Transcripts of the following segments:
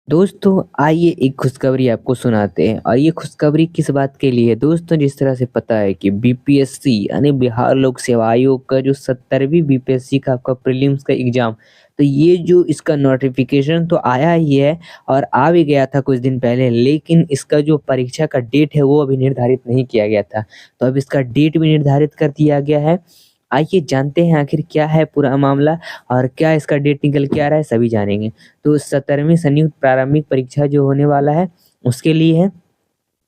दोस्तों आइए एक खुशखबरी आपको सुनाते हैं। और ये खुशखबरी किस बात के लिए है दोस्तों? जिस तरह से पता है कि बीपीएससी यानी बिहार लोक सेवा आयोग का जो 70वीं बीपीएससी का आपका प्रीलिम्स का एग्जाम, तो ये जो इसका नोटिफिकेशन तो आया ही है और आ भी गया था कुछ दिन पहले, लेकिन इसका जो परीक्षा का डेट है वो अभी निर्धारित नहीं किया गया था। तो अब इसका डेट भी निर्धारित कर दिया गया है। आइए जानते हैं आखिर क्या है पूरा मामला और क्या इसका डेट निकल के आ रहा है, सभी जानेंगे। तो 17वीं संयुक्त प्रारंभिक परीक्षा जो होने वाला है उसके लिए है।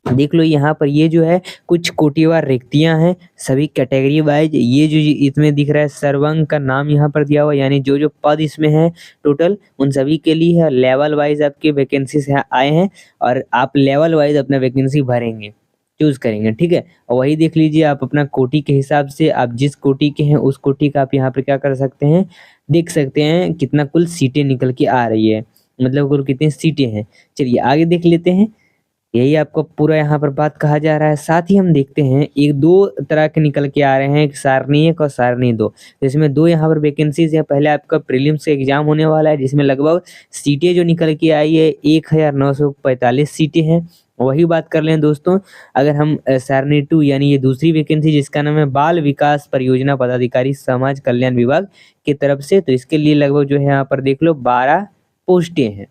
देख लो यहाँ पर ये जो है कुछ कोटिवार रिक्तियां हैं, सभी कैटेगरी वाइज। ये जो इसमें दिख रहा है सर्वांग का नाम यहाँ पर दिया हुआ, यानी जो जो पद इसमें है टोटल उन सभी के लिए है। लेवल वाइज आपके वैकेंसीज आए हैं और आप लेवल वाइज अपना वैकेंसी भरेंगे, चूज करेंगे, ठीक है। और वही देख लीजिए आप अपना कोटि के हिसाब से, आप जिस कोटि के हैं उस कोटि का आप यहाँ पर क्या कर सकते हैं, देख सकते हैं कितना कुल सीटें निकल के आ रही है, मतलब कुल कितनी सीटें हैं। चलिए आगे देख लेते हैं। यही आपको पूरा यहाँ पर बात कहा जा रहा है। साथ ही हम देखते हैं एक दो तरह के निकल के आ रहे हैं, एक सारणी 1 और सारणी 2। जिसमें दो यहाँ पर वैकेंसीज है। पहले आपका प्रीलिम्स का एग्जाम होने वाला है जिसमें लगभग सीटें जो निकल के आई है 1945 सीटें हैं। वही बात कर लें दोस्तों, अगर हम सारणी 2 यानी ये दूसरी वैकेंसी जिसका नाम है बाल विकास परियोजना पदाधिकारी समाज कल्याण विभाग की तरफ से, तो इसके लिए लगभग जो है यहाँ पर देख लो 12 पोस्टें हैं।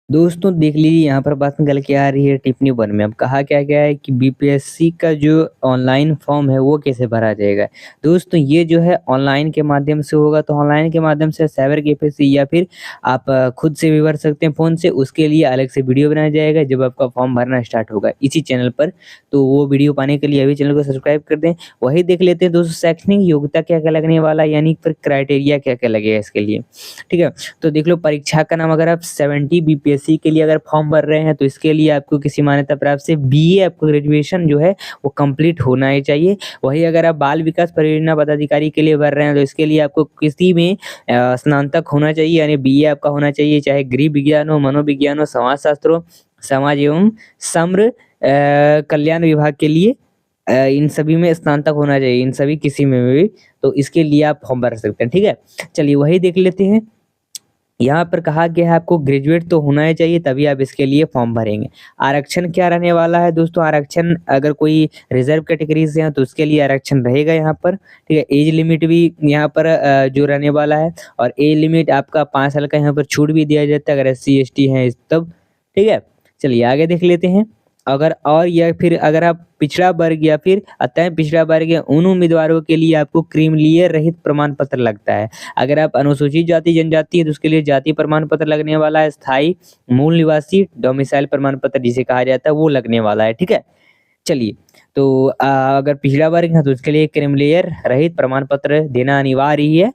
दोस्तों देख लीजिए यहाँ पर बात निकल के आ रही है टिप्पणी 1 में। अब कहा क्या गया है कि बीपीएससी का जो ऑनलाइन फॉर्म है वो कैसे भरा जाएगा। दोस्तों ये जो है ऑनलाइन के माध्यम से होगा, तो ऑनलाइन के माध्यम से साइबर कैफे से या फिर आप खुद से भी भर सकते हैं फ़ोन से। उसके लिए अलग से वीडियो बनाया जाएगा जब आपका फॉर्म भरना स्टार्ट होगा इसी चैनल पर। तो वो वीडियो पाने के लिए अभी चैनल को सब्सक्राइब कर दें। वही देख लेते हैं दोस्तों शैक्षणिक योग्यता क्या क्या लगने वाला है, यानी फिर क्राइटेरिया क्या क्या लगेगा इसके लिए, ठीक है। तो देख लो परीक्षा का नाम, अगर आप 70 बीपीएससी के लिए अगर फॉर्म भर रहे हैं तो इसके लिए आपको किसी मान्यता प्राप्त से बीए आपको ग्रेजुएशन जो है वो कंप्लीट होना ही चाहिए। वही अगर आप बाल विकास परियोजना पदाधिकारी के लिए भर रहे हैं तो इसके लिए आपको किसी में स्नातक होना चाहिए, यानी बीए आपका होना चाहिए, चाहे गृह विज्ञान हो, मनोविज्ञान हो, समाजशास्त्र हो, समाज एवं सम्र कल्याण विभाग के लिए इन सभी में स्नातक होना चाहिए, इन सभी किसी में भी। तो इसके लिए आप फॉर्म भर सकते हैं, ठीक है। चलिए वही देख लेते हैं। यहाँ पर कहा गया है आपको ग्रेजुएट तो होना ही चाहिए तभी आप इसके लिए फॉर्म भरेंगे। आरक्षण क्या रहने वाला है दोस्तों? आरक्षण अगर कोई रिजर्व कैटेगरी से है तो उसके लिए आरक्षण रहेगा यहाँ पर, ठीक है। एज लिमिट भी यहाँ पर जो रहने वाला है, और एज लिमिट आपका 5 साल का यहाँ पर छूट भी दिया जाता है अगर SC ST है तब, ठीक है। चलिए आगे देख लेते हैं। अगर और या फिर अगर आप पिछड़ा वर्ग या फिर अत्यंत पिछड़ा वर्ग है उन उम्मीदवारों के लिए आपको क्रीमीलेयर रहित प्रमाण पत्र लगता है। अगर आप अनुसूचित जाति जनजाति है तो उसके लिए जाति प्रमाण पत्र लगने वाला है। स्थायी मूल निवासी डोमिसाइल प्रमाण पत्र जिसे कहा जाता है वो लगने वाला है, ठीक है। चलिए तो अगर पिछड़ा वर्ग है तो उसके लिए क्रीमीलेयर रहित प्रमाण पत्र देना अनिवार्य ही है।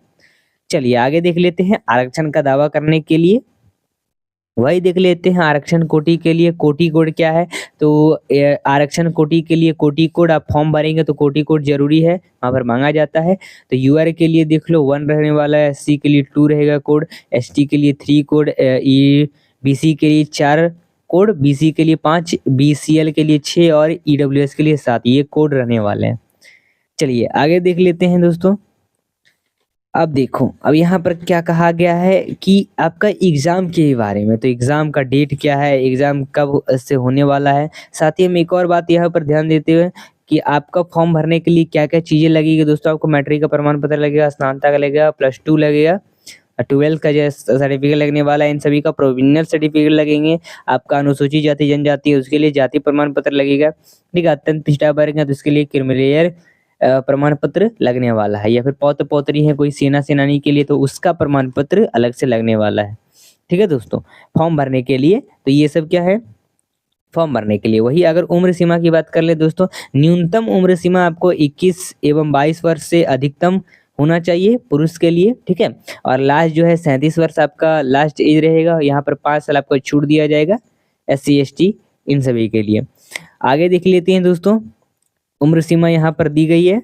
चलिए आगे देख लेते हैं। आरक्षण का दावा करने के लिए वही देख लेते हैं। आरक्षण कोटि के लिए कोटि कोड क्या है, तो आरक्षण कोटि के लिए कोटि कोड आप फॉर्म भरेंगे तो कोटि कोड जरूरी है, वहाँ पर मांगा जाता है। तो यूआर के लिए देख लो 1 रहने वाला है, SC के लिए 2 रहेगा कोड, ST के लिए 3 कोड, BC के लिए 4 कोड, BC के लिए 5, BCL के लिए 6 और EWS के लिए 7, ये कोड रहने वाले हैं। चलिए आगे देख लेते हैं दोस्तों। अब देखो अब यहाँ पर क्या कहा गया है कि आपका एग्जाम के बारे में, तो एग्जाम का डेट क्या है, एग्जाम कब से होने वाला है। साथ ही हम एक और बात यहाँ पर ध्यान देते हुए कि आपका फॉर्म भरने के लिए क्या क्या चीजें लगेगी दोस्तों। आपको मैट्रिक का प्रमाण पत्र लगेगा, स्नातक लगेगा, +2 लगेगा, 12 का जो सर्टिफिकेट लगने वाला है, इन सभी का प्रोविजनल सर्टिफिकेट लगेंगे। आपका अनुसूचित जाति जनजाति है उसके लिए जाति प्रमाण पत्र लगेगा, ठीक है। अत्यंत पिछड़ा वर्ग है तो उसके लिए क्रीमीलेयर प्रमाण पत्र लगने वाला है, या फिर पौत्र पौत्री है कोई सेना सेनानी के लिए तो उसका प्रमाण पत्र अलग से लगने वाला है, ठीक है दोस्तों। फॉर्म भरने के लिए तो ये सब क्या है, फॉर्म भरने के लिए। वही अगर उम्र सीमा की बात कर ले दोस्तों, न्यूनतम उम्र सीमा आपको 21 एवं 22 वर्ष से अधिकतम होना चाहिए पुरुष के लिए, ठीक है। और लास्ट जो है 37 वर्ष आपका लास्ट एज रहेगा। यहाँ पर 5 साल आपको छूट दिया जाएगा SC ST इन सभी के लिए। आगे देख लेते हैं दोस्तों, उम्र सीमा यहाँ पर दी गई है।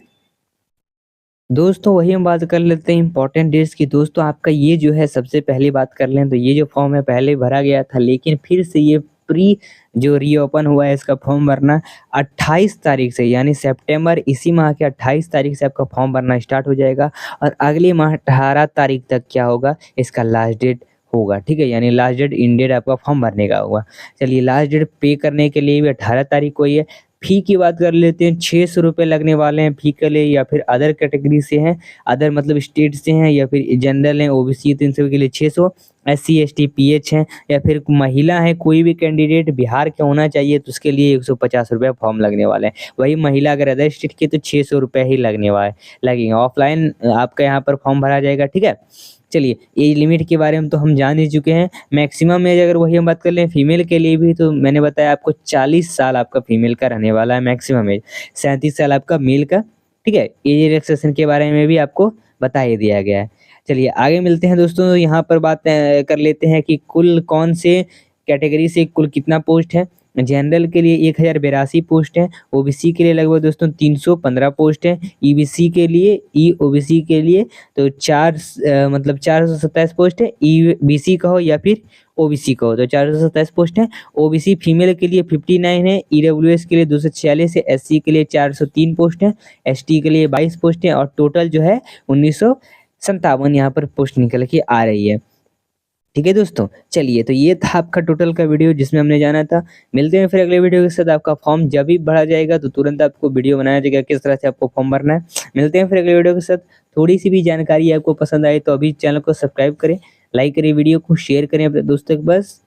दोस्तों वही हम बात कर लेते हैं इंपॉर्टेंट डेट्स की। दोस्तों आपका ये जो है सबसे पहले बात कर लें तो ये जो फॉर्म है पहले भरा गया था, लेकिन फिर से ये प्री जो रीओपन हुआ है इसका फॉर्म भरना 28 तारीख से, यानी सितंबर इसी माह के 28 तारीख से आपका फॉर्म भरना स्टार्ट हो जाएगा। और अगले माह 18 तारीख तक क्या होगा, इसका लास्ट डेट होगा, ठीक है, यानी लास्ट डेट इन डेट आपका फॉर्म भरने का होगा। चलिए लास्ट डेट पे करने के लिए भी 18 तारीख को ही है। फी की बात कर लेते हैं, 600 रुपये लगने वाले हैं फी के लिए, या फिर अदर कैटेगरी से हैं, अदर मतलब स्टेट से हैं, या फिर जनरल हैं, ओबीसी, तो इन सभी के लिए 600, SC ST PH हैं, या फिर महिला है कोई भी कैंडिडेट बिहार का होना चाहिए तो उसके लिए 150 रुपये फॉर्म लगने वाले हैं। वही महिला अगर अदर स्टेट की तो 600 रुपये ही लगने वाले लगेंगे। ऑफलाइन आपका यहाँ पर फॉर्म भरा जाएगा, ठीक है। चलिए एज लिमिट के बारे में तो हम जान ही चुके हैं। मैक्सिमम एज अगर वही हम बात कर लें फीमेल के लिए भी, तो मैंने बताया आपको 40 साल आपका फीमेल का रहने वाला है मैक्सिमम एज, 37 साल आपका मेल का, ठीक है। एज रिलैक्सेशन के बारे में भी आपको बता ही दिया गया है। चलिए आगे मिलते हैं दोस्तों, यहाँ पर बात कर लेते हैं कि कुल कौन से कैटेगरी से कुल कितना पोस्ट है। जनरल के लिए 1082 पोस्ट है, ओबीसी के लिए लगभग दोस्तों 315 पोस्ट है, ईबीसी के लिए ओबीसी के लिए तो 427 पोस्ट है, ईबीसी का हो या फिर ओबीसी का हो तो 427 पोस्ट है। ओबीसी फीमेल के लिए 59 है, ईडब्ल्यूएस के लिए 246 है, एससी के लिए 403 पोस्ट है, एसटी के लिए 22 पोस्ट है, और टोटल जो है 1957 यहाँ पर पोस्ट निकल के आ रही है, ठीक है दोस्तों। चलिए तो ये था आपका टोटल का वीडियो जिसमें हमने जाना था। मिलते हैं फिर अगले वीडियो के साथ। आपका फॉर्म जब भी भरा जाएगा तो तुरंत आपको वीडियो बनाया जाएगा किस तरह से आपको फॉर्म भरना है। मिलते हैं फिर अगले वीडियो के साथ। थोड़ी सी भी जानकारी आपको पसंद आए तो अभी चैनल को सब्सक्राइब करें, लाइक करें, वीडियो को शेयर करें अपने दोस्तों के पास।